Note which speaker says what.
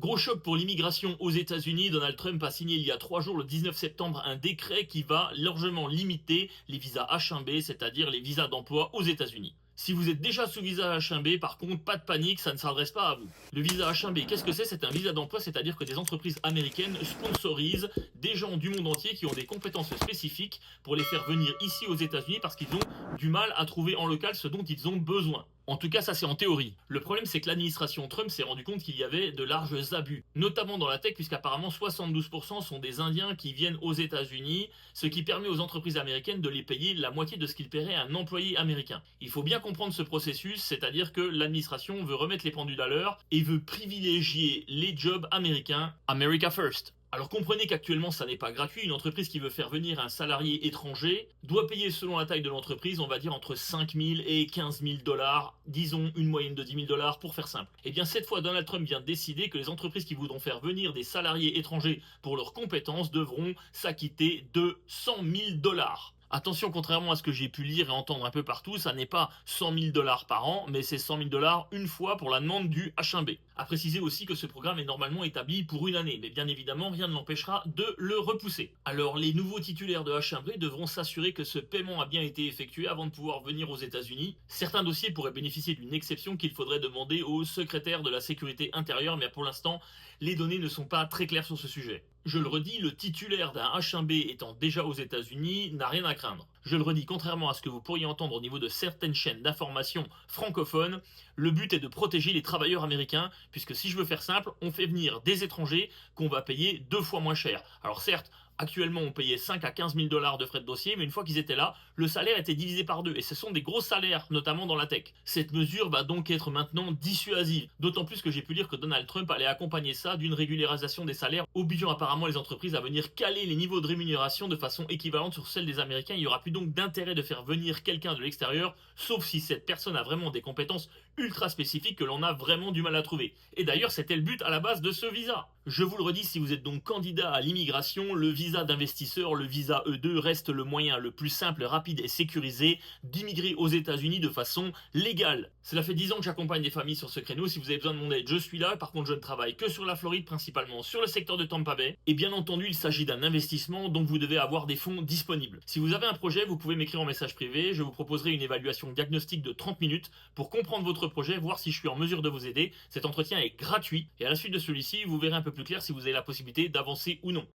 Speaker 1: Gros choc pour l'immigration aux États-Unis. Donald Trump a signé il y a 3 jours, le 19 septembre, un décret qui va largement limiter les visas H1B, c'est-à-dire les visas d'emploi aux États-Unis. Si vous êtes déjà sous visa H1B, par contre, pas de panique, ça ne s'adresse pas à vous. Le visa H1B, qu'est-ce que c'est? C'est un visa d'emploi, c'est-à-dire que des entreprises américaines sponsorisent des gens du monde entier qui ont des compétences spécifiques pour les faire venir ici aux États-Unis parce qu'ils ont du mal à trouver en local ce dont ils ont besoin. En tout cas, ça c'est en théorie. Le problème, c'est que l'administration Trump s'est rendu compte qu'il y avait de larges abus, notamment dans la tech, puisqu'apparemment 72% sont des Indiens qui viennent aux États-Unis, ce qui permet aux entreprises américaines de les payer la moitié de ce qu'ils paieraient à un employé américain. Il faut bien comprendre ce processus, c'est-à-dire que l'administration veut remettre les pendules à l'heure et veut privilégier les jobs américains, America First. Alors comprenez qu'actuellement ça n'est pas gratuit, une entreprise qui veut faire venir un salarié étranger doit payer selon la taille de l'entreprise, on va dire entre 5 000 et 15 000 dollars, disons une moyenne de 10 000 dollars pour faire simple. Et bien cette fois Donald Trump vient de décider que les entreprises qui voudront faire venir des salariés étrangers pour leurs compétences devront s'acquitter de 100 000 dollars. Attention, contrairement à ce que j'ai pu lire et entendre un peu partout, ça n'est pas 100 000 dollars par an, mais c'est 100 000 dollars une fois pour la demande du H1B. À préciser aussi que ce programme est normalement établi pour une année, mais bien évidemment, rien ne l'empêchera de le repousser. Alors, les nouveaux titulaires de H1B devront s'assurer que ce paiement a bien été effectué avant de pouvoir venir aux États-Unis. Certains dossiers pourraient bénéficier d'une exception qu'il faudrait demander au secrétaire de la sécurité intérieure, mais pour l'instant, les données ne sont pas très claires sur ce sujet. Je le redis, le titulaire d'un H1B étant déjà aux États-Unis n'a rien à craindre. Je le redis, contrairement à ce que vous pourriez entendre au niveau de certaines chaînes d'information francophones, le but est de protéger les travailleurs américains, puisque si je veux faire simple, on fait venir des étrangers qu'on va payer 2 fois moins cher. Alors certes, actuellement, on payait 5 à 15 000 dollars de frais de dossier, mais une fois qu'ils étaient là, le salaire était divisé par 2. Et ce sont des gros salaires, notamment dans la tech. Cette mesure va donc être maintenant dissuasive. D'autant plus que j'ai pu lire que Donald Trump allait accompagner ça d'une régularisation des salaires, obligeant apparemment les entreprises à venir caler les niveaux de rémunération de façon équivalente sur celle des Américains. Il n'y aura plus donc d'intérêt de faire venir quelqu'un de l'extérieur, sauf si cette personne a vraiment des compétences ultra spécifiques que l'on a vraiment du mal à trouver. Et d'ailleurs, c'était le but à la base de ce visa. Je vous le redis, si vous êtes donc candidat à l'immigration, le visa d'investisseur, le visa E2 reste le moyen le plus simple, rapide et sécurisé d'immigrer aux États-Unis de façon légale. Cela fait 10 ans que j'accompagne des familles sur ce créneau. Si vous avez besoin de mon aide, je suis là. Par contre, je ne travaille que sur la Floride, principalement sur le secteur de Tampa Bay. Et bien entendu, il s'agit d'un investissement, donc vous devez avoir des fonds disponibles. Si vous avez un projet, vous pouvez m'écrire en message privé. Je vous proposerai une évaluation diagnostique de 30 minutes pour comprendre votre projet, voir si je suis en mesure de vous aider. Cet entretien est gratuit et à la suite de celui-ci, vous verrez un peu plus clair si vous avez la possibilité d'avancer ou non.